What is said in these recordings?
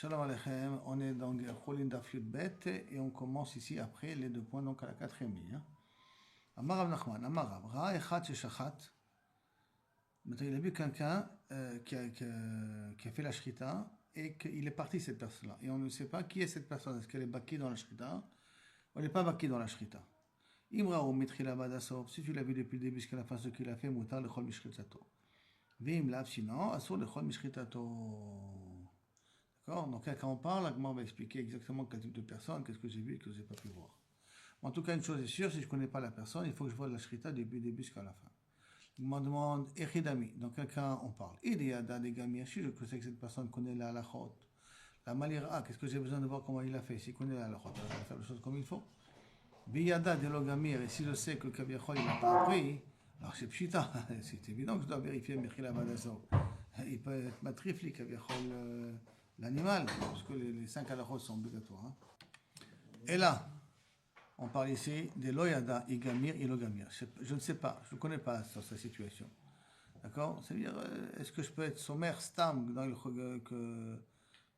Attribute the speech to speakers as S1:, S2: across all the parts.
S1: Shalom Aleichem, on est dans Cholin Daf Yud Bet et on commence ici après les 2 points, donc à la 4e ligne. Amar Rav Nachman, Amar Rav, Ra Echad Sheshachat. Maintenant, il a vu quelqu'un qui a fait la shrita et qu'il est parti cette personne-là. Et on ne sait pas qui est cette personne. Est-ce qu'elle est baki dans la shrita ou elle n'est pas baki dans la shrita. Imra ou Mitrila Badasov, si tu l'as vu depuis le début jusqu'à la fin, ce qu'il a fait, Moutar le Chol Mishchitato. Vim Lav, sinon, Asur le Chol Mishchitato. D'accord. Donc, quand on parle, Agmar va expliquer exactement quel type de personne, qu'est-ce que j'ai vu et que je n'ai pas pu voir. En tout cas, une chose est sûre, si je ne connais pas la personne, il faut que je vois la shrita depuis le début jusqu'à la fin. Il me demande, Echidami, dans quel cas on parle. Idéada des gamiachi, je sais que cette personne connaît la halachot. La malira, qu'est-ce que j'ai besoin de voir comment il a fait. S'il connaît la halachot, il va faire les choses comme il faut. Biyada de logamir, et si je sais que le kaviachol, il n'a pas appris, alors c'est pshita, c'est évident que je dois vérifier Mechila Badasso. Il peut être matrifli, kaviachol, l'animal, parce que les 5 halachot sont obligatoires. Hein. Et là, on parle ici de loyada, igamir, ilogamir. Je ne sais pas, je ne connais pas sur sa situation. D'accord. C'est-à-dire, est-ce que je peux être sommaire, stam, dans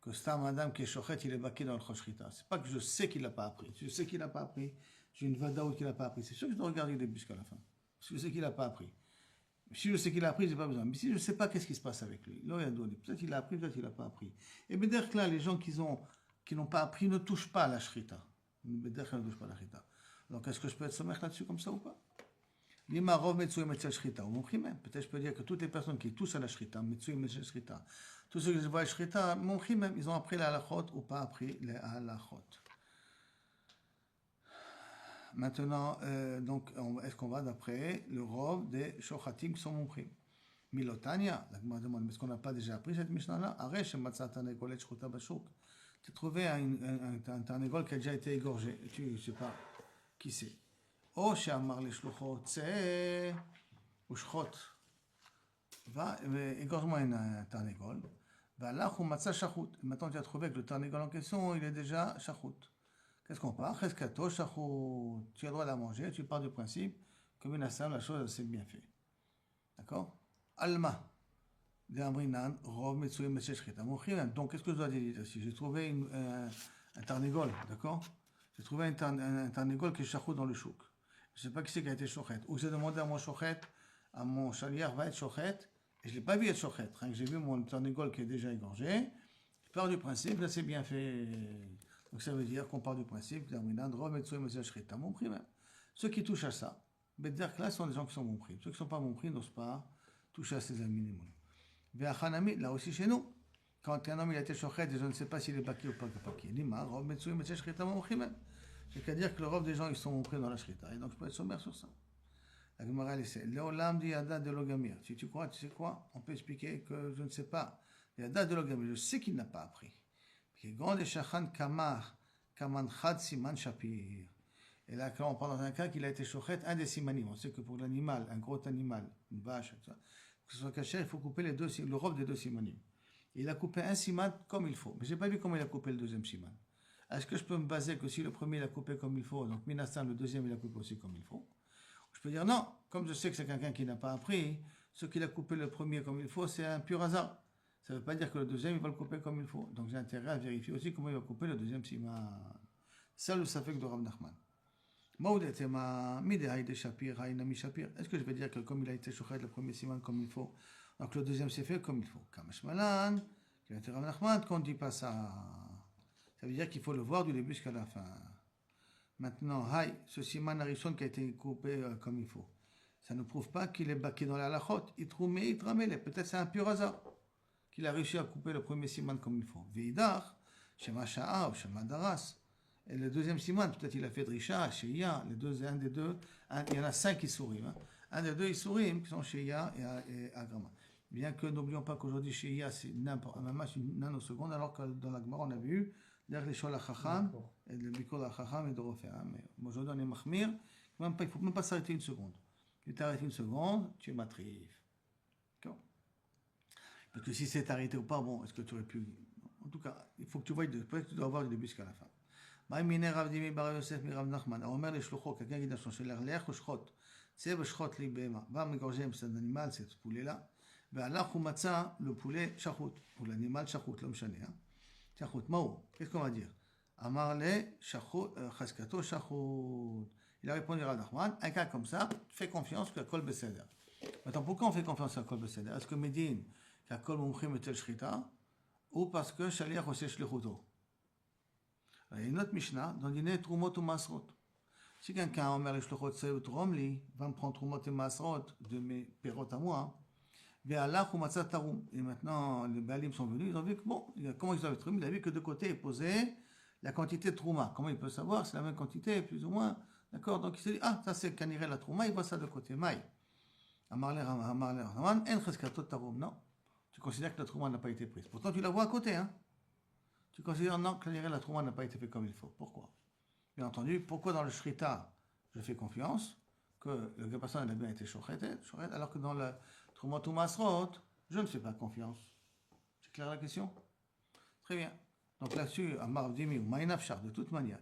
S1: que stam, madame, qui est chochet, il est baqué dans le choshrita. C'est pas que je sais qu'il n'a pas appris. Si je sais qu'il n'a pas appris, j'ai une vadaout qu'il n'a pas appris. C'est sûr que je dois regarder le début jusqu'à la fin. Parce que je sais qu'il n'a pas appris. Si je sais qu'il a appris, je n'ai pas besoin. Mais si je ne sais pas qu'est-ce qui se passe avec lui, peut-être qu'il a appris, peut-être qu'il n'a pas appris. Et bien, d'ailleurs, là, les gens qui n'ont pas appris ne touchent pas à la shrita. Ne touchent pas à la shrita. Donc, est-ce que je peux être sommaire là-dessus comme ça ou pas? Peut-être je peux dire que toutes les personnes qui touchent à la shrita, tous ceux qui voient la shrita, même, ils ont appris la halachot ou pas appris les halachot. Maintenant, donc, est-ce qu'on va d'après le rov des shochatim qui sont monchim? Milotania, la Gemara demande, mais est-ce qu'on n'a pas déjà appris cette Mishnah-là? Aresh matzat tanegolet shchuta bashuk. Tu as trouvé un tanegol qui a déjà été égorgé. Tu ne sais pas qui c'est. O she'amar leshluchot tzeh ou shchot. Va, égorge-moi un tanegol. Va là, ou matzah shachut. Maintenant, tu as trouvé que le tanegol en question, il est déjà shachut. Qu'est-ce qu'on parle? Cheskato shachut. Tu as le droit de la manger. Tu pars du principe que Minassam, la chose, c'est bien fait. D'accord? Alma, donc qu'est-ce que je dois dire ici? J'ai trouvé un tarnégol, d'accord? J'ai trouvé un tarnégol qui est chachou dans le chouk. Je ne sais pas qui c'est qui a été chochet. Ou j'ai demandé à mon chochet, à mon chaliar, va être chochet, et je ne l'ai pas vu être chochet. J'ai vu mon tarnégol qui est déjà égorgé. Je pars du principe, là c'est bien fait. Donc ça veut dire qu'on part du principe, ceux qui touchent à ça, là sont des gens qui sont mon prix. Ceux qui ne sont pas mon prix n'osent pas toucher à ces amis. Là aussi chez nous, quand un homme il a été chochet, je ne sais pas s'il est baki ou pas baki. C'est qu'à dire que le robe des gens ils sont montrés dans la shrita. Et donc je peux être sommaire sur ça. La Gemara essaie. Léolam dit Yada de Logamir. Si tu crois, tu sais quoi? On peut expliquer que je ne sais pas. Yada de Logamir, je sais qu'il n'a pas appris. Qui est grand et shachan kamar, kaman chad siman shapir. Et là, quand on parle dans un cas qu'il a été chochet, un des simanim. On sait que pour l'animal, un gros animal, une vache, etc., que ce soit caché, il faut couper le robe des 2 simanim. Il a coupé un siman comme il faut. Mais je n'ai pas vu comment il a coupé le 2e siman. Est-ce que je peux me baser que si le premier il a coupé comme il faut, donc Minassan, le 2e il a coupé aussi comme il faut? Je peux dire non, comme je sais que c'est quelqu'un qui n'a pas appris, ce qu'il a coupé le premier comme il faut, c'est un pur hasard. Ça ne veut pas dire que le 2e il va le couper comme il faut. Donc j'ai intérêt à vérifier aussi comment il va couper le 2e siman. Ça, le safek de Rav Nachman. Est-ce que je vais dire que comme il a été chochet le premier siman comme il faut, donc le 2e c'est fait comme il faut? Kamashmalan, qui a été Rav Nachman, qu'on ne dit pas ça. Ça veut dire qu'il faut le voir du début jusqu'à la fin. Maintenant, ce siman harishon qui a été coupé comme il faut, ça ne prouve pas qu'il est baqué dans la halachot. Il trouve mais il tramele. Peut-être c'est un pur hasard qu'il a réussi à couper le premier siman comme il faut. Veidar, shema sha'a ou shema daras. Et le 2e siman, peut-être il a fait Drisha, Sheya, un des deux, il y en a 5 Issourim. Hein. Un des 2 Issourim qui sont Sheya et Agrama. Bien que n'oublions pas qu'aujourd'hui Sheya c'est n'importe une nanoseconde, alors que dans la Gemara on a vu derrière les Shol HaChacham, et le Bikol HaChacham et de refaire. Hein. Mais aujourd'hui on est Mahmir, il ne faut même pas s'arrêter une seconde. Tu t'arrêtes une seconde, tu es matrif. D'accord? Parce que si c'est arrêté ou pas, bon, est-ce que tu aurais pu. En tout cas, il faut que tu vois, peut-être que tu dois voir du début jusqu'à la fin. Quelqu'un qui a changé l'air, ou shchot. C'est le shchot li bema. Va m'égorger cet animal, ce poulet-là. Le poulet shachut, ou l'animal shachut, l'homme chané. Shachut, Mao. Qu'est-ce qu'on va dire? Amarle, Shachut, Chaskato, Shachut. Il a répondu à Nachman, un cas comme ça, fais confiance que Kol Beseder. Maintenant, pourquoi on fait confiance à Kol Beseder? Est-ce que Medine, qu'à Kol Mumchim et Tel Shrita, ou parce que Shaliach Oseh Shlechuto? Il y a une autre Mishnah, dans Dîner Trumot ou Masrot. Si quelqu'un, Omer et Shlochot Seut Romli, va me prendre Trumot et Masrot de mes pérotes à moi, Ve'alach ou Matzat Tarum. Et maintenant, les Baalim sont venus, ils ont vu que, bon, comment ils avaient trouvé? Il a vu que de côté est posé la quantité de Trouma. Comment il peut savoir? C'est la même quantité, plus ou moins. D'accord? Donc il s'est dit, ah, ça c'est Kaniré la Trouma, il voit ça de côté. Maï. Amarler Raman, En Cheskatot Tarum. Non. Tu considères que la Trouma n'a pas été prise. Pourtant, tu la vois à côté, hein? Tu considères non, que la Trouma n'a pas été faite comme il faut. Pourquoi? Bien entendu, pourquoi dans le Shrita, je fais confiance que la personne a bien été chochet, alors que dans le Troumot ou Masrot, je ne fais pas confiance. C'est clair la question? Très bien. Donc là-dessus, Amar Dimi ou Maïnafchar, de toute manière,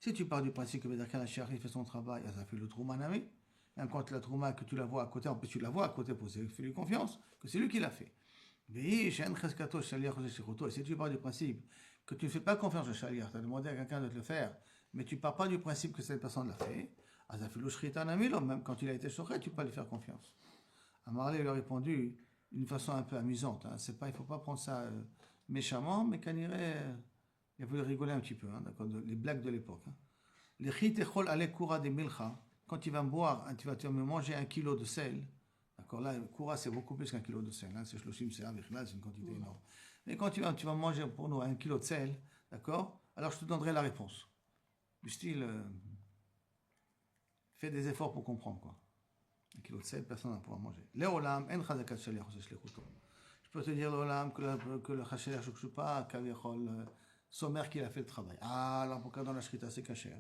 S1: si tu pars du principe que Bedarkan Hachar fait son travail, ça fait le Trouma Nami, même quand la Trouma, que tu la vois à côté, en plus tu la vois à côté, fais-lui confiance, que c'est lui qui l'a fait. Et si tu pars du principe que tu ne fais pas confiance au Shaliach, tu as demandé à quelqu'un de te le faire, mais tu ne pars pas du principe que cette personne l'a fait, même quand il a été choqué, tu peux pas lui faire confiance. Amarlé lui a répondu d'une façon un peu amusante. Hein. Il ne faut pas prendre ça méchamment, mais qu'on irait. Il a voulu rigoler un petit peu, hein, d'accord, les blagues de l'époque. Hein. Les chitechol ale kura de milcha, quand tu vas me boire, tu vas me manger 1 kilo de sel. D'accord, là, kura c'est beaucoup plus qu'un kilo de sel. Hein, c'est shloshim c'est une quantité énorme. Mais quand tu vas manger pour nous 1 kilo de sel, d'accord, alors je te donnerai la réponse. Du style, fais des efforts pour comprendre, quoi. 1 kilo de sel, personne ne pourra manger. Léolam, en chazakat shaliach oseh shlichuto. Je peux te dire, Léolam, que le chashaliach shukshoupa, kaviachol, sommer qu'il a fait le travail. Ah, alors pourquoi dans la shrita c'est caché?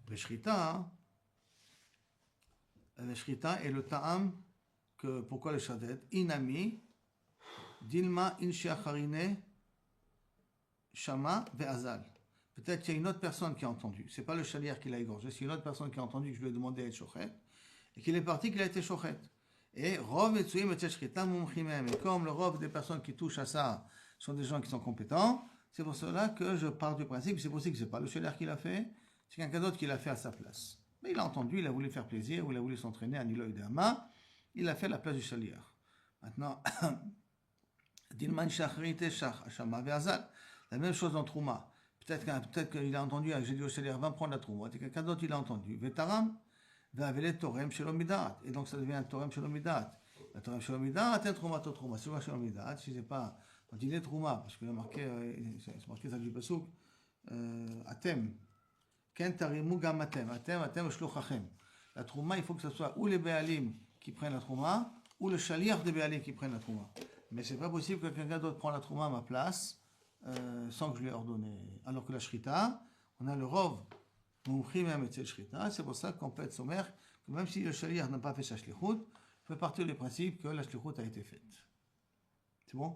S1: Le shrita est le ta'am, que pourquoi le shadet? Inami, dilma inshiacharine, shama ve'azal. Peut-être qu'il y a une autre personne qui a entendu. C'est pas le shaliach qui l'a égorgé, c'est une autre personne qui a entendu que je lui ai demandé à être shochet. Et qu'il est parti, qu'il a été chochet. Et Rov et Tsuim et Shchita Mumchimem. Et comme le Rov des personnes qui touchent à ça sont des gens qui sont compétents, c'est pour cela que je pars du principe, c'est possible que ce n'est pas le Shaliach qui l'a fait, c'est quelqu'un d'autre qui l'a fait à sa place. Mais il a entendu, il a voulu faire plaisir, ou il a voulu s'entraîner à Nilo Idama, il l'a fait à la place du Shaliach. Maintenant, Dilman Shachrite Shama Ve'azal. La même chose dans Trouma. Peut-être qu'il a entendu, j'ai dit au Shaliach, va me prendre la Trouma. Et quelqu'un d'autre, il a entendu. Vetaram. Et donc ça devient un Torem Shelomidat. Le Torem Shelomidat est un Trouma Trouma. C'est quoi Shelomidat? Si c'est pas. Quand il est Trouma, parce qu'il a marqué, c'est marqué ça du Pasuk, Atem. Ken Tarimu Gam Atem. Atem Shlochachem. La Trouma, il faut que ce soit ou les Béalim qui prennent la Trouma, ou le Shaliach des Béalim qui prennent la Trouma. Mais c'est pas possible que quelqu'un d'autre prenne la Trouma à ma place sans que je l'ai ordonné. Alors que la Shrita, on a le Rov. C'est pour ça qu'on peut être sommaire, que même si le shaliach n'a pas fait sa shlichut, il peut partir du principe que la shlichut a été faite. C'est bon?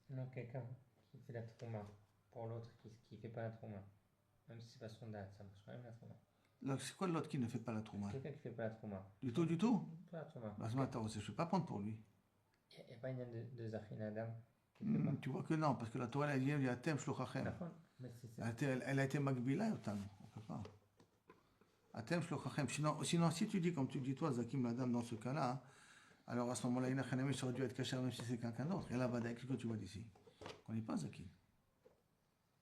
S2: Non, quelqu'un qui fait la trouma pour l'autre qui ne fait pas la trouma, même si c'est pas son date, ça marche quand même la trouma.
S1: C'est quoi l'autre qui ne fait pas la trouma?
S2: Quelqu'un qui ne fait pas la trouma.
S1: Du tout?
S2: Pas la trouma.
S1: Bah, je ne vais pas prendre pour lui.
S2: Il n'y a pas une de Zachin Adam.
S1: Tu vois que non, parce que la Torah elle dit il y a Atem Shlochachem. Elle a été Magbila, on ne peut pas. Atem Shlochachem. Sinon, si tu dis comme tu dis toi, Zakim la dame dans ce cas-là, alors à ce moment-là, Ina Chanami aurait dû être caché même si c'est quelqu'un d'autre. Et là, qu'est-ce que tu vois d'ici? On n'est pas Zakim.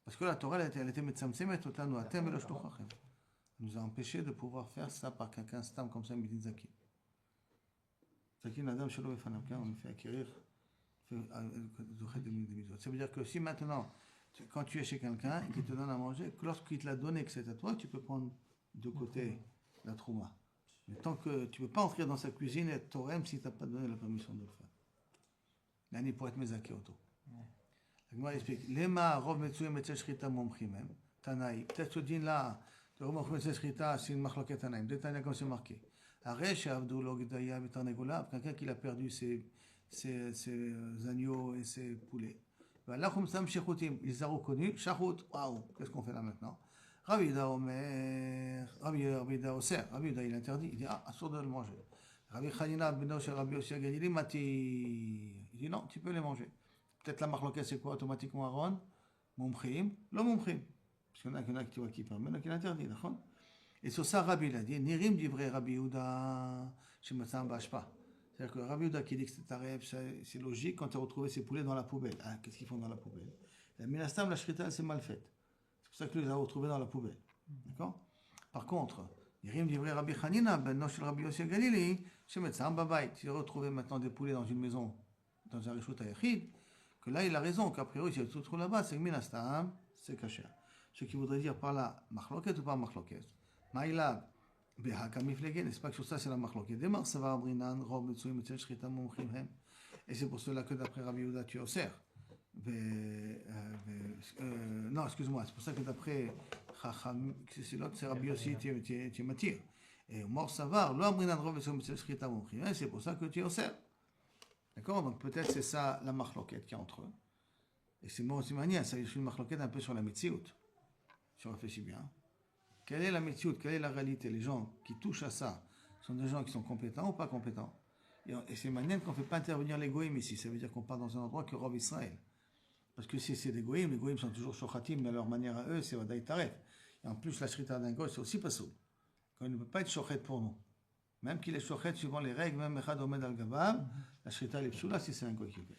S1: Parce que la Torah, elle était Metzamsemet, Otanu Atem et le Shlochachem. Elle nous a empêché de pouvoir faire ça par quelqu'un stam comme ça, Midin Zakim. Zakim la dame, Shalom et Fanamka, on me fait acquérir. Ça veut dire que si maintenant, quand tu es chez quelqu'un et qu'il te donne à manger, que lorsqu'il te l'a donné, que c'est à toi, tu peux prendre de côté la trouma. Mais tant que tu ne peux pas entrer dans sa cuisine et être torem si tu n'as pas donné la permission de le faire. Là, il pourrait être mezaké auto. Moi, il explique. Lema, rov metsuye metzeh shrita momchimem, tanaï. Peut-être ce din-là, de rov metzeh shrita, c'est une machloket tanaïm. De tanaï, comme c'est marqué. Arèche, avdou logdaya, betarnegolav, quelqu'un qui a perdu ses agneaux et ses poulets. Là, comme ça, ils les ont reconnus. Shachout, waouh, qu'est-ce qu'on fait là maintenant? Rabbi Yehuda Omer, Rabbi Yehuda Oser, Rabbi Yehuda il interdit, il dit ah, assourd de le manger. Rabbi Chanina, Beno chez Rabbi Yossi Gadili, Mati, il dit non, tu peux les manger. peut-être la marloquette, c'est quoi automatiquement Aaron? Mumchim, le mumchim. Parce qu'il y en a qui voient qui parle, mais il y en a qui l'interdit, d'accord? Et sur ça, Rabbi l'a dit, Nirim divrei Rabbi Yehuda, chez Matzah Bashpa. C'est-à-dire que Rabbi Yehuda qui dit que c'est taref, c'est logique quand tu as retrouvé ses poulets dans la poubelle. Ah, qu'est-ce qu'ils font dans la poubelle? La Minastam, la shrita, elle s'est mal faite. C'est pour ça que les a retrouvés dans la poubelle. D'accord? Par contre, Nirim divrei Rabbi Hanina, ben Noshel Rabbi Yossi Galili, chez Matzah Babait. Tu as retrouvé maintenant des poulets dans une maison, dans un rishut ayachid, que là, il a raison, qu'a priori, si tu te trouves là-bas, c'est que Minastam, c'est caché. Ce qui voudrait dire par là, machloket ou pas machloket? Maïlab, Behakamiflegen, n'est-ce pas que sur ça c'est la machloket? Demar, ça va abrinan, rob, metsui, metzel, shrita, mumchim, hem. Et c'est pour cela que d'après Rabbi Yehuda, tu es au cerf. Non, excuse-moi, c'est pour ça que d'après Chacham, c'est l'autre, c'est Rabbi aussi, tu es matir. Et mort savar, lo abrinan, rob, metsui, metzel, shrita, mumchim, hem, c'est pour ça que tu es au cerf. D'accord? Donc peut-être c'est ça la machloket qui est entre eux. Et c'est moi aussi manière, ça est une machloket un peu sur la metsiout. Si on réfléchit bien. Quelle est la méthode, quelle est la réalité? Les gens qui touchent à ça sont des gens qui sont compétents ou pas compétents? Et c'est manière qu'on ne fait pas intervenir les goïms ici. Ça veut dire qu'on part dans un endroit que Rov Israël. Parce que si c'est des goïms, les goïms sont toujours shochatim, mais leur manière à eux, c'est Wadaï Taref. Et en plus, la shrita d'un goï, c'est aussi pas soul. Il ne peut pas être shochet pour nous. Même qu'il est shochet suivant les règles, même Echad Omed al Gabab, la shrita est psoula si c'est un goï qui fait.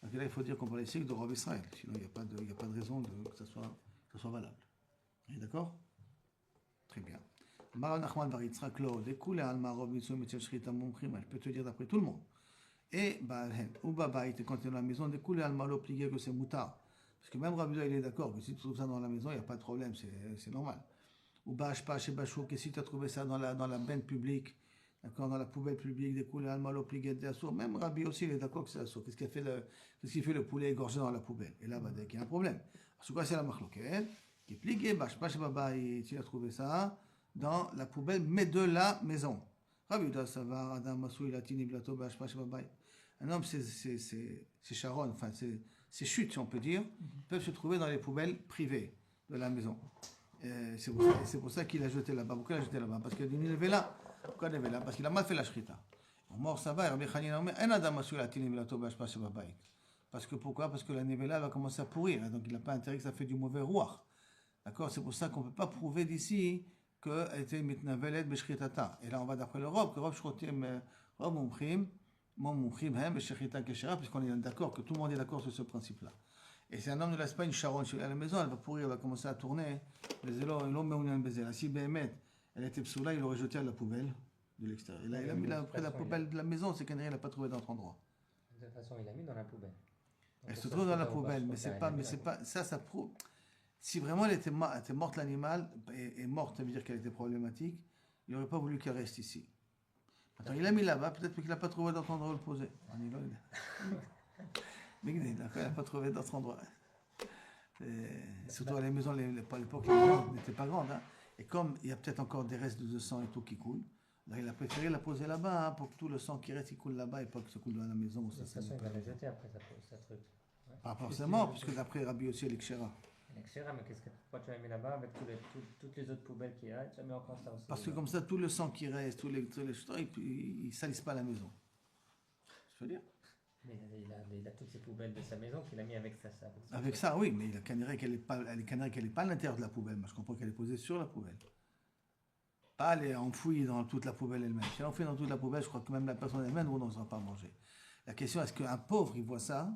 S1: Donc là, il faut dire qu'on parle ici de Rov Israël. Sinon, il n'y a pas de raison que ça soit valable. D'accord? Très bien. Je peux te dire d'après tout le monde. Et ou Babaït, quand tu es dans la maison, découle al malo plié que c'est moutard. Parce que même Rabbi il est d'accord que si tu trouves ça dans la maison, il n'y a pas de problème, c'est normal. Ou Bashpa chez Bachou, que si tu as trouvé ça dans la benne publique, d'accord, dans la poubelle publique, découle al malo plié de assour. Même Rabbi aussi, il est d'accord que c'est assour. Qu'est-ce qu'il fait le poulet égorgé dans la poubelle? Et là, il y a un problème. Parce que c'est la machloquette. Qui est plié, Bashpa chez Babaït, tu as trouvé ça dans la poubelle, mais de la maison. Rabbi Yehuda Savar, Adam Masou, Ilatini, Blato, Bashpa chez Babaït. Un homme, c'est Sharon, enfin, ces chutes, si on peut dire, peuvent se trouver dans les poubelles privées de la maison. C'est pour ça qu'il a jeté là-bas. Pourquoi il a jeté là-bas? Parce qu'il a dit, il est là. Pourquoi il est là? Parce qu'il a mal fait la shrita. Mort, ça va, Rabbi Chanina, un Adam Masou, Ilatini, Blato, Bashpa chez Babaït. Parce que pourquoi? Parce que la nevela va commencer à pourrir. Donc il n'a pas intérêt que ça fait du mauvais roi. D'accord? C'est pour ça qu'on ne peut pas prouver d'ici qu'elle était mitnavelet b'shchitata. Et là, on va d'après le Rob, que Rob shchotim, Rob mumchim, hem b'shchita keshera, puisqu'on est d'accord, que tout le monde est d'accord sur ce principe-là. Et si un homme ne laisse pas une charonne à la maison, elle va pourrir, elle va commencer à tourner. L'homme met un baiser. Si Béhémet, elle était psoula, il l'aurait jeté à la poubelle de l'extérieur. Et là, il a mis là, près de la poubelle de la maison, c'est qu'il n'a pas trouvé d'autre endroit.
S2: De toute façon, il l'a mis dans la poubelle.
S1: Elle se trouve dans la poubelle, mais c'est pas, ça prouve. Si vraiment elle était morte, l'animal, et morte, ça veut dire qu'elle était problématique, il n'aurait pas voulu qu'elle reste ici. Attends, il l'a mis là-bas, peut-être qu'il n'a pas trouvé d'autre endroit où le poser. Mais il n'a pas trouvé d'autre endroit. Surtout à la maison, à l'époque, les maisons n'étaient pas grandes. Hein. Et comme il y a peut-être encore des restes de sang et tout qui coulent, là, il a préféré la poser là-bas, hein, pour que tout le sang qui reste, il coule là-bas et pas que ça coule dans la maison.
S2: De toute façon, il va la jeter après sa truc.
S1: Ouais. Pas forcément, puisque d'après Rabbi aussi, elle est kshera.
S2: Mais pourquoi tu l'as mis là-bas avec toutes les autres poubelles qu'il y a? Tu as mis encore ça aussi.
S1: Parce que comme ça, tout le sang qui reste, tous les ils ne salissent pas la maison. Je veux dire?
S2: Mais il a toutes ces poubelles de sa maison qu'il a mis avec ça.
S1: Avec ça, oui, mais il a canaré qu'elle n'est pas à l'intérieur de la poubelle. Moi, je comprends qu'elle est posée sur la poubelle. Pas elle est enfouie dans toute la poubelle elle-même. Si elle est enfouie dans toute la poubelle, je crois que même la personne elle-même n'osera pas manger. La question, est-ce qu'un pauvre, il voit ça?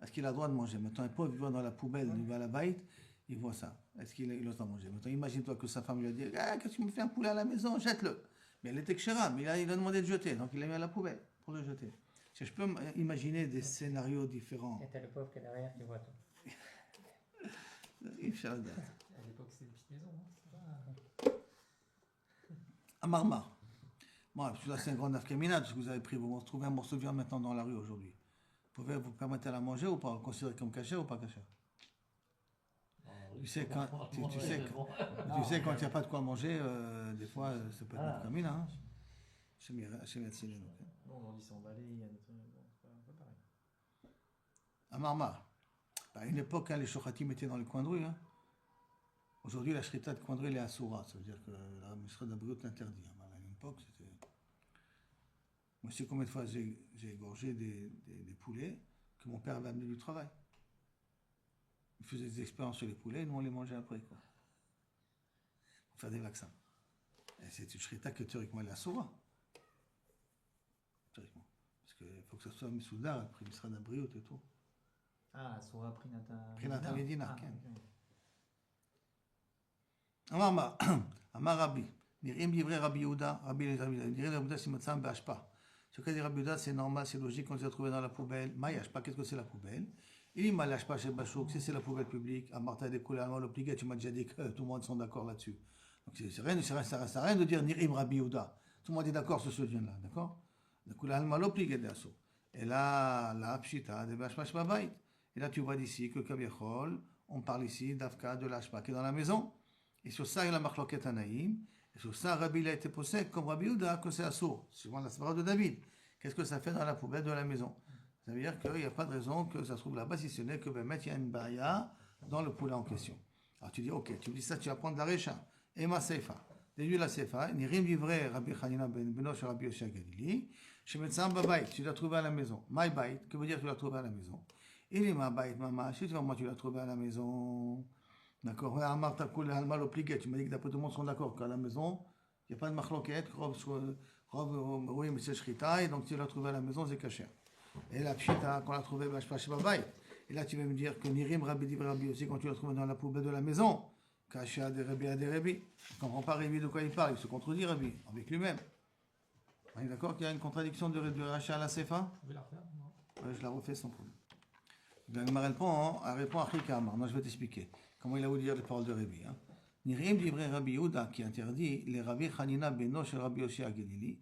S1: Est-ce qu'il a le droit de manger? Maintenant, un pauvre, il voit dans la poubelle, il va à la baït, il voit ça. Est-ce qu'il ose en manger? Maintenant, imagine-toi que sa femme lui a dit, qu'est-ce que tu me fais un poulet à la maison? Jette-le. Mais elle était kshera, mais il a demandé de jeter, donc il l'a mis à la poubelle pour le jeter. Si je peux imaginer des scénarios différents.
S2: Et t'as le pauvre qui est derrière qui voit tout.
S3: À l'époque, c'était une petite maison, hein?
S1: À Marmar. Bon, c'est un grand afkamina, parce que vous avez pris, vous trouvez un morceau de viande maintenant dans la rue aujourd'hui. Pouvez vous permettre à la manger ou pas? Considéré comme cachère ou pas cachère? Tu sais, quand il n'y a pas de quoi manger, des fois, ça peut être un afkamina. Hein.
S3: Non, on dit c'est emballé, il y a des trucs, bon, c'est pas pareil.
S1: À Marmar. À une époque, hein, les shochatim étaient dans les coins de rue. Hein. Aujourd'hui, la shrita de coin de rue, elle est à Soura. Ça veut dire que la Mishra d'Abrut l'interdit. Hein. À une époque, c'était. Moi, je sais combien de fois j'ai égorgé des poulets que mon père avait amené du travail. Il faisait des expériences sur les poulets, nous on les mangeait après, quoi. Pour faire des vaccins. Et c'est une shrita que théoriquement elle est assoura. Théoriquement. Parce qu'il faut que ça soit Missoudar, après Misra d'Abriot et tout.
S3: Ah, Soura Prinata.
S1: Prinata Medina,
S3: Ah,
S1: Ken.
S3: ok.
S1: Amar Rabbi. Nirim livré Rabbi Yehuda. Nirim Rabbi Yehuda, c'est Matzam Bashpa. Ce qu'a dit Rabbi Yehuda, c'est normal, c'est logique, on s'est trouvé dans la poubelle. Maïashpa, qu'est-ce que c'est la poubelle? Il m'a lâché pas chez Bachouk, si c'est la poubelle publique, à Martha des Koulal, l'obligé, tu m'as déjà dit que tout le monde sont d'accord là-dessus. Donc ça reste à rien de dire Nirim Rabbi Yehuda. Tout le monde est d'accord sur ce lien-là, d'accord? Le Koulal m'a l'obligé d'assaut. Et là, la Pshita, de Bashpash Babait. Et là, tu vois d'ici que Kabiachol, on parle ici d'Afka, de l'Ashpa qui est dans la maison. Et sur ça, il y a la Machloket Anaïm. Et sur ça, Rabbi a été possède comme Rabbi Yehuda, que c'est assour, suivant la Svara de David. Qu'est-ce que ça fait dans la poubelle de la maison? Ça veut dire qu'il n'y a pas de raison que ça se trouve là-bas, si ce n'est que il y a une baya dans le poulet en question. Alors tu dis, ok, tu me dis ça, tu vas prendre la Recha. Et ma Seifa. Déduis la Seifa. Nirim livré Rabbi Chanina ben Benoch Rabbi Yoshia Galili. Chez Médecin Babaï, tu l'as trouvé à la maison. My bait, que veut dire que tu l'as trouvé à la maison? Il est ma bait, maman. Si tu vas moi, tu l'as trouvé à la maison. D'accord? Amar Takul Halmal obligé. Tu m'as dit que d'après tout le monde sont d'accord qu'à la maison, il n'y a pas de machloket. Oui, mais c'est Shrita. Et donc tu l'as trouvé à la maison, c'est caché. Et la pshita, quand on l'a trouvé, je passe chez Babaï. Et là, tu vas me dire que Nirim Rabbi Div Rabbi aussi, quand tu l'as trouvé dans la poubelle de la maison, caché à des Rabbi. On ne comprend pas Rabbi de quoi il parle, il se contredit Rabbi, avec lui-même. On est d'accord qu'il y a une contradiction de Racha à la Sefa?
S3: Vous pouvez la refaire, non?
S1: Ouais, je la refais sans problème. Elle répond à Chikamar. Moi, je vais t'expliquer comment il a voulu dire les paroles de Rabbi. Nirim Div Rabbi Yehuda qui interdit les Rabbi Chanina Beno chez Rabbi Yoshia Gelili.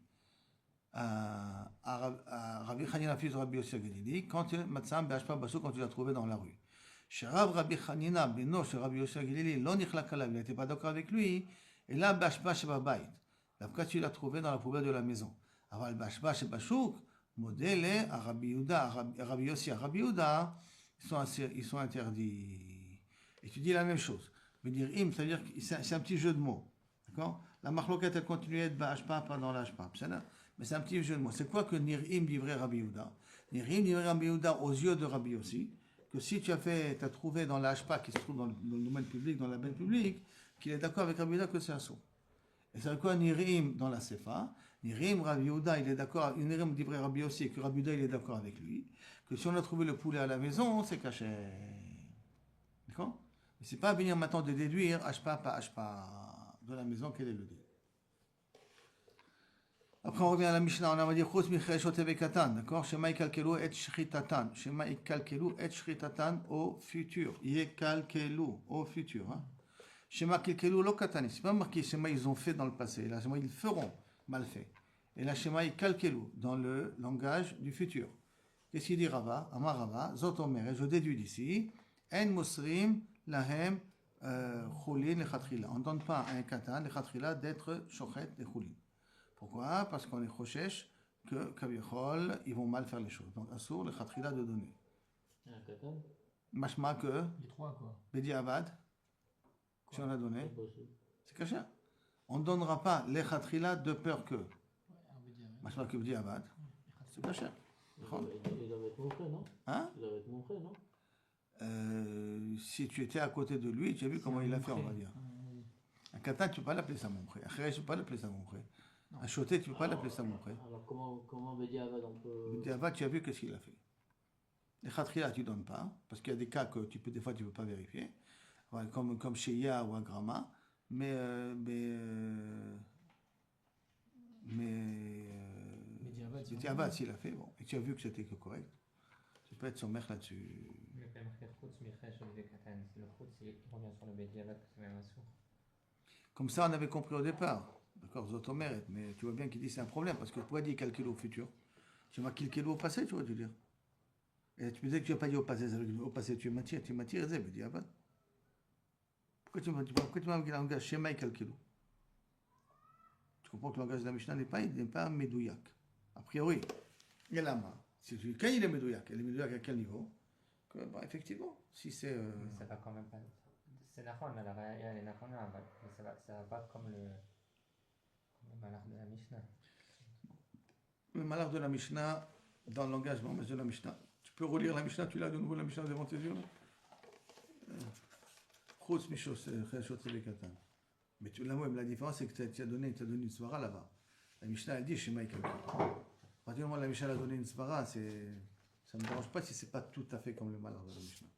S1: À Rabbi Chanina, fils de Rabbi Yoshia Gelili, quand Matzam Be'ashpa Basou, quand tu l'as trouvé dans la rue. Chez Rabbi Chanina, Beno, chez Rabbi Yoshia Gelili, l'on il n'était pas d'accord avec lui, et là, Be'ashpa Sheba Bait. Après, tu l'as trouvé dans la poubelle de la maison. Aval Be'ashpa Sheba Shuk, modèle à Rabbi Yehuda, à Rabbi Yoshia, Rabbi Yehuda, ils sont interdits. Et tu dis la même chose. Mais dire im, c'est-à-dire que c'est un petit jeu de mots. D'accord? La marloquette, elle continue à être Be'ashpa, pas dans l'ashpa. Mais c'est un petit jeu de mots. C'est quoi que Nirim livrait Rabbi Yehuda? Nirim livrait Rabbi Yehuda aux yeux de Rabbi aussi, que si tu as trouvé dans l'ashpa qui se trouve dans le domaine public, dans la benne publique, qu'il est d'accord avec Rabbi Yehuda que c'est un saut. Et c'est quoi Nirim dans la Sefa? Nirim, Rabbi Yehuda, il est d'accord, Nirim livrait Rabbi aussi, que Rabbi Yehuda, il est d'accord avec lui, que si on a trouvé le poulet à la maison, c'est caché. D'accord? Mais c'est pas à venir maintenant de déduire ashpa par ashpa de la maison, quel est le deal. Après, on revient à la Mishnah, on va dire Chutz michel shotev katan, d'accord? Shema ikalkelu et shritatan. Shema ikalkelu et shritatan au futur. Ikalkelu au futur. Shema ikalkelu lo katani. C'est pas marqué Shema ils ont fait dans le passé. Là, Shema ils feront mal fait. Et là, Shema ikalkelu dans le langage du futur. Qu'est-ce qu'il dit Rava? Amar Rava, Zot Omer, je déduis d'ici. En musrim lahem chulin lechatchila. On ne donne pas à un katan lechatchila d'être shochet de chulin. Pourquoi? Parce qu'on est chochesh que Kavichol, ils vont mal faire les choses. Donc, Assour, le Khatrila de donner. Mashma que.
S3: Les trois, quoi.
S1: Bedi Avad, si on a donné, c'est caché. On ne donnera pas les Khatrila de peur que. Mashma que Bedi Avad, c'est caché.
S4: Il doit être mon frère, non?
S1: Hein?
S4: Il doit être mon frère, non?
S1: Si tu étais à côté de lui, tu as vu comment il a fait, on va dire. Un katan, tu ne peux pas l'appeler ça mon frère. Un khéresh, tu ne peux pas l'appeler ça mon frère. Un choté, tu ne peux pas l'appeler ça mon frère.
S4: Alors comment Bedi Avad on peut...
S1: Bedi Avad, tu as vu qu'est-ce qu'il a fait. Les khatrila, tu ne donnes pas, parce qu'il y a des cas que des fois tu ne peux pas vérifier, comme chez Ya ou à Grama, mais Bedi Avad, s'il a fait, bon, et tu as vu que c'était que correct, tu peux être son mère là-dessus.
S2: Le père Chutz michel shotev katan, c'est le Chutz, il revient sur le Bedi Avad, c'est même un sourd.
S1: Comme ça, on avait compris au départ. D'accord, Zotomeret, mais tu vois bien qu'il dit c'est un problème, parce que pourquoi dire calculer au futur? Tu vas calculer au passé, tu vois, tu veux dire. Et tu me disais que tu n'as pas dit au passé, tu m'attires, me dis, ah ben. Pourquoi tu m'as dit le langage schéma et calculo? Tu comprends que le langage de la Mishnah n'est pas médouillac. A priori, il y a la main. Quand il est médouillac à quel niveau? Que, bah, effectivement, si c'est.
S2: Mais ça va quand même pas. C'est Nahon, mais ça va pas comme le malheur de la Mishnah.
S1: Le malheur de la Mishnah, dans le langage de la Mishnah, tu peux relire la Mishnah, tu l'as de nouveau la Mishnah devant tes yeux là? Chutz mishos cheshot vekatan. Mais la différence, c'est que tu as donné une svara là-bas. La Mishnah, elle dit Shema Ikalkil. À partir du moment où la Mishnah a donné une svara, ça ne me dérange pas si c'est pas tout à fait comme le malheur de la Mishnah.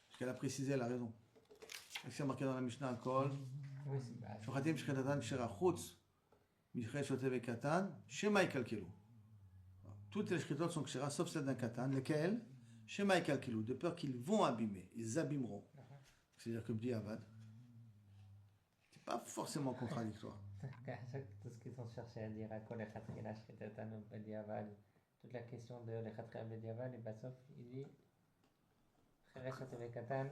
S1: Parce qu'elle a précisé, elle a raison. C'est marqué dans la Mishnah à Kol.
S2: Oui, c'est bah,
S1: Shochatim shchetatan shera chutz cheshot vekatan Shema Ikalkilu. Toutes les shchetot sont kshera sauf celle d'un katan. Lesquelles? Shema Ikalkilu. De peur qu'ils vont abîmer, ils abîmeront. C'est-à-dire que B'diavad, c'est pas forcément contradictoire.
S2: tout ce qu'ils ont cherché à dire à quoi les Khatrila Shketatan ou Bediavad, toute la question de les Khatrila Bediavad, et Bassof, il dit Khereshat Vekatan,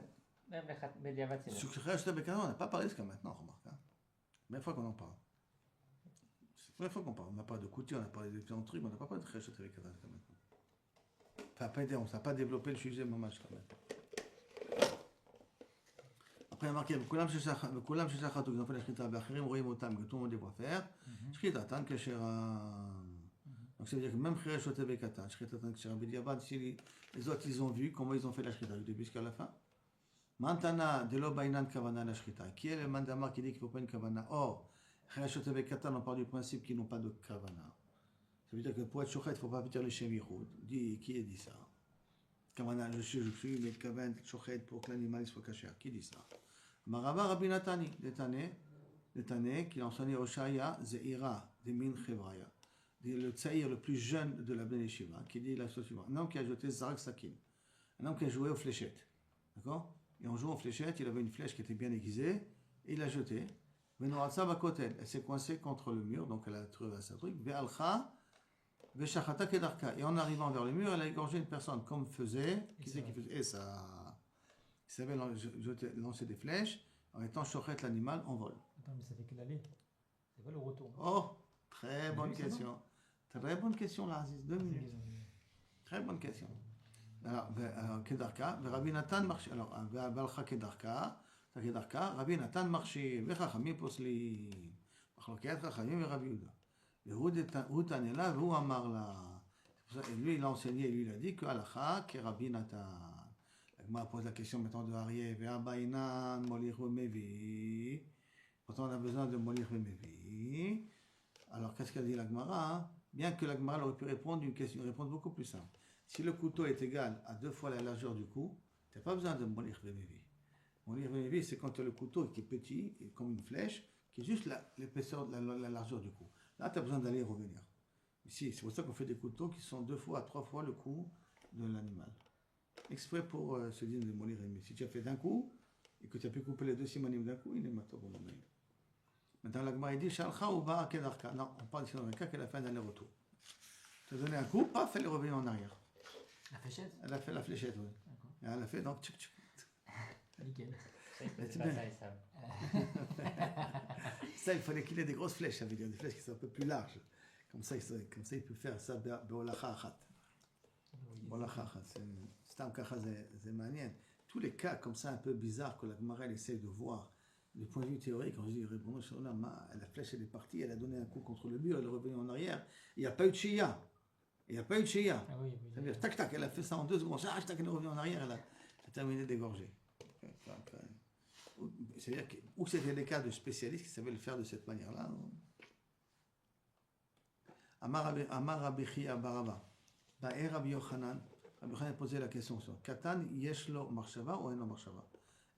S2: même les Khatrila Bediavad, c'est
S1: Sur
S2: bon.
S1: Khereshat Vekatan, on n'a pas parlé jusqu'à maintenant, remarque. Hein. Première fois qu'on en parle. C'est la première fois qu'on parle. On a parlé de Kouti, on a parlé de différents trucs, on n'a pas parlé de Khereshat Vekatan jusqu'à maintenant. On n'a pas développé le sujet Mamash quand même. Après, il y a marqué Koulam Sheshachat, ils ont fait la Shrita, Be'achirim Roim Otam, que tout le monde les voit faire. Shritatan Keshera. Donc ça veut dire que même Khereshat Vekatan, Shritatan Keshera Bediavad, si les autres ils ont vu comment ils ont fait la Shrita du début jusqu'à la fin. Mantana de lo bainan kavana la Shrita. Qui est le mandamar qui dit qu'il ne faut pas une kavana? Or, Khereshat Vekatan, on part du principe qu'ils n'ont pas de kavana. Ça veut dire que pour être shochet, il ne faut pas dire le Shem Yichud. Qui a dit ça? Kavana, je suis, mais kavan shochet pour que l'animal soit caché. Qui dit ça? Marava Rabbi Natani, Netane, qui a enseigné au Shaya, Zeira, de Min Chevraya. Le tsaïr le plus jeune de la Ben Yeshiva, qui dit la chose suivante. Un homme qui a jeté Zarak Sakin. Un homme qui a joué aux fléchettes. D'accord? Et en jouant aux fléchettes, il avait une flèche qui était bien aiguisée, et il l'a jetée. Venoratsa Bakotel. Elle s'est coincée contre le mur, donc elle a trouvé sa truc. Ve'alcha, Ve'shachata Kedarka. Et en arrivant vers le mur, elle a égorgé une personne, comme faisait. Qui c'est qui faisait? Et ça. Il savait lancer des flèches. En étant chochet l'animal en vol.
S3: Attends, mais ça fait que l'aller. C'est pas le retour.
S1: Oh, très bonne
S3: Oui, c'est
S1: question. Très bonne question, là, Aziz. 2 minutes. Très bonne question. Alors, Kedarka, Rabbi Nathan marché. Alors, Balcha Kedarka, Rabbi Nathan marché, Vechachamim posli, Machloket, Chachamim et Rabbi Yehuda. Le Hutanela, Hu Amarla. Et lui, il a enseigné, lui, il a dit que Alacha, que Rabbi Nathan. L'Agma pose la question maintenant de Arié, Ve'abainan, Molir Mevi. Pourtant, on a besoin de Molir Mevi. Alors, qu'est-ce qu'a dit l'Agmara? Bien que l'Agmara aurait pu répondre une question, répondre beaucoup plus simple. Si le couteau est égal à 2 fois la largeur du cou, tu n'as pas besoin de Molir Mevi. Molir Mevi, c'est quand tu as le couteau qui est petit, comme une flèche, qui est juste l'épaisseur, la largeur du cou. Là, tu as besoin d'aller et revenir. Ici, c'est pour ça qu'on fait des couteaux qui sont 2 fois à 3 fois le cou de l'animal. Exprès pour se dire de Molir Mevi. Si tu as fait d'un coup, et que tu as pu couper les 2 simanim d'un coup, il est maintenant bon. Maintenant, l'Agma dit Shalcha ou Ba'a Kedarka. Non, on parle ici dans un cas qu'elle a fait un aller-retour. Tu as donné un coup, paf, elle est revenue en arrière.
S3: La fléchette?
S1: Elle a fait la fléchette, oui.
S3: D'accord.
S1: Et elle a fait donc tchuk tchuk.
S3: Nickel.
S2: C'est pas ça, et ça.
S1: Ça, il fallait qu'il ait des grosses flèches, ça veut dire des flèches qui sont un peu plus larges. Comme ça, il peut faire ça Be'olacha Achat. Be'olacha Achat. C'est un cas, c'est manien. Tous les cas comme ça un peu bizarres que la Gemara essaie de voir. Du point de vue théorique, quand je dis répondre sur la flèche elle est partie, elle a donné un coup contre le mur, elle est revenue en arrière. Il n'y a pas eu de Shia. Il n'y a pas eu de Shia.
S3: Ah oui, oui.
S1: Ça veut dire, tac, tac, elle a fait ça en 2 secondes. Tac, tac, elle est revenue en arrière, elle a terminé d'égorger. C'est-à-dire que, ou c'était des cas de spécialistes qui savaient le faire de cette manière-là. Amar Rabbi Chia Baraba. Ba'er Rabbi Yochanan. Rabbi Yochanan posait la question sur Katan, Yeshlo Marshava ou Eno Marshava.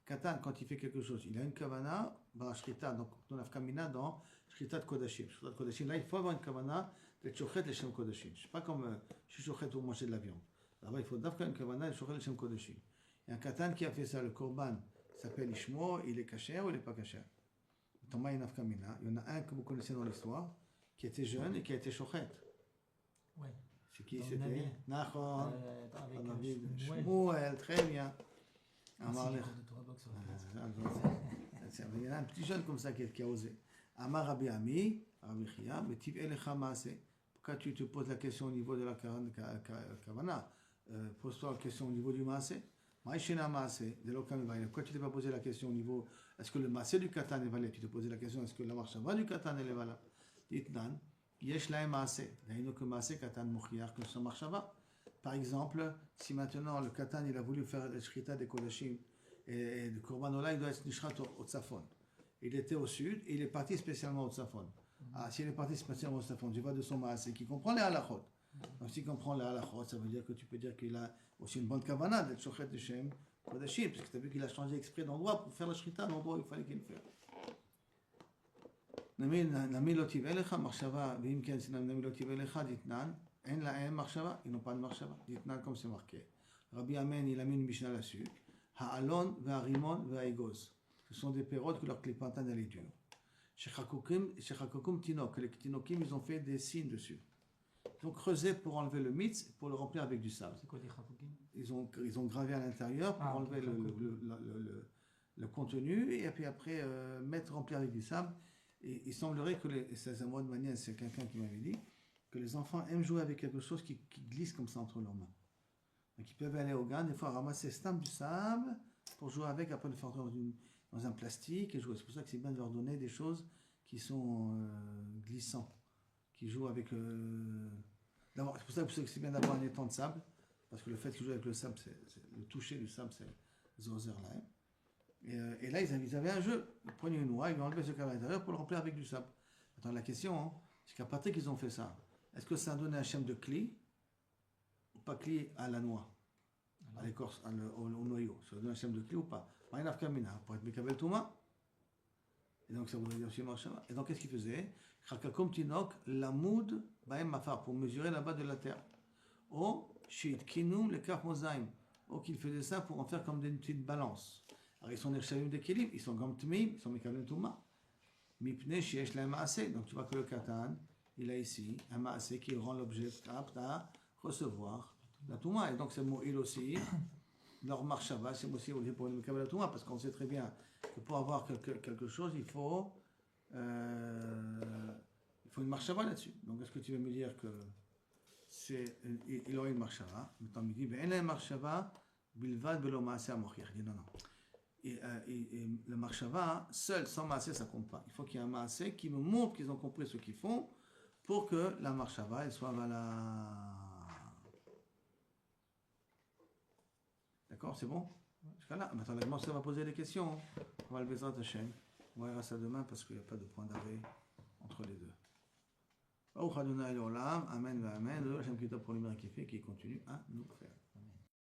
S1: Katan, quand il fait quelque chose, il a une kavana, dans la shrita, donc dans la kamina, dans shrita de Kodashim. Shrita de Kodashim, là, il faut avoir une kavana de chochet le Shem Kodashim. C'est pas comme je suis chochet pour manger de la viande. Là-bas, il faut d'abord une kavana de chochet le Shem Kodashim. Il y a un katan qui a fait ça, le korban s'appelle Ishmo, il est kasher ou il n'est pas kasher. Thomas il y en a un que vous connaissez dans l'histoire, qui était jeune et qui a été chochet.
S3: Ouais.
S1: C'est qui
S3: Dans
S1: c'était?
S3: Navi.
S1: Nachon.
S3: Avec
S1: Shmuel, très bien. Amar
S3: de
S1: Lech.
S3: Torah Box.
S1: Il y en a un petit jeune comme ça qui a osé. Amar Rabbi Ami, Rabbi Chia, Metiv Elecha Maaseh. Pourquoi tu te poses la question au niveau de la Kavana? Pose-toi la question au niveau du Maaseh. Maïshena Maaseh, de l'Okamibaï. Pourquoi tu ne t'es pas posé la question au niveau, est-ce que le Maaseh du Katan est valable? Tu te posais la question, est-ce que la marchava du Katan est valable? Ditnan, Yesh Lahem Maaseh. D'ailleurs que Maaseh Katan Mochiach que son marchava. Par exemple, si maintenant le Katan il a voulu faire la Shrita des Kodashim et le Korban Ola il doit être Nishrat au Tzafon. Il était au sud et il est parti spécialement au Tzafon. Ah, s'il est parti spécialement au Tzafon, tu vois de son Maasé qui comprend les halachot. Donc s'il comprend les halachot, ça veut dire que tu peux dire qu'il a aussi une bonne kavana d'être Shochet de Shem Kodashim, parce que tu as vu qu'il a changé exprès d'endroit pour faire la Shrita à l'endroit où il fallait qu'il le fasse. Nami lo tive lecha marshava, veim ken sinam nami lo tive lecha ditnan. En la en marshava, ils n'ont pas de marshava. Ditnan comme c'est marqué. Rabbi Amen, il a mis une Mishnah là-dessus. Ha'alon, ve'arimon, ve'aigos. Ce sont des pérodes que leur clipantan elle est dure. Shechakokum tinok, les tinokim, ils ont fait des signes dessus. Ils ont creusé pour enlever le mitz, pour le remplir avec du sable.
S3: C'est quoi des chakokim?
S1: Ils ont gravé à l'intérieur pour enlever le contenu et puis après remplir avec du sable. Et il semblerait que c'est à moi de manière, c'est quelqu'un qui m'avait dit que les enfants aiment jouer avec quelque chose qui glisse comme ça entre leurs mains. Donc ils peuvent aller au gain, des fois ramasser du sable pour jouer avec, après le faire dans un plastique et jouer. C'est pour ça que c'est bien de leur donner des choses qui sont glissants, qui jouent avec. C'est pour ça que c'est bien d'avoir un étang de sable, parce que le fait qu'ils jouent avec le sable, le toucher du sable, c'est zozer là. Et là, ils avaient un jeu. Ils prenaient une noix, ils enlevaient ce qu'il y avait à l'intérieur pour le remplir avec du sable. Attends, la question, hein, c'est qu'à partir qu'ils ont fait ça, est-ce que ça a donné un schème de cli ou pas cli à la noix, à l'écorce, au noyau? Ça a donné un schème de cli ou pas? Maïnaf Kamina, pour être Mekabel Touma. Et donc, ça voudrait dire aussi Marshava. Et donc, qu'est-ce qu'ils faisaient? Chakakom Tinok, Lamoud, Baem Mafar, pour mesurer la base de la terre. Ou Shit Kinum, le Kaf Mozaim. Ou qu'ils faisaient ça pour en faire comme des petites balances. Alors, ils sont des Rshavim d'équilibre, ils sont comme Tmim, ils sont Mekabel Touma. Mipne Sheesh la Maasé. Donc, tu vois que le Katan, il a ici un Maasé qui rend l'objet apte à recevoir la Touma. Et donc, c'est le mot il aussi. Leur marshava, c'est aussi pour le Mekabel Touma, parce qu'on sait très bien que pour avoir quelque chose, il faut une marshava là-dessus. Donc, est-ce que tu veux me dire que il aurait une marshava? Maintenant, il me dit, ben, il a une marshava, bilvad belo maasé amochir. Il dit non, non. Et le marshava, seul, sans maasé, ça compte pas. Il faut qu'il y ait un maasé qui me montre qu'ils ont compris ce qu'ils font pour que la marshava, elle soit valable. D'accord, c'est bon? Jusqu'à là. Maintenant, la Gemara va poser des questions. On va le Bezrat Hashem. On verra ça demain parce qu'il n'y a pas de point d'arrêt entre les deux. Amen, amen. Le Hashem qui pour l'Imra qui continue à nous faire.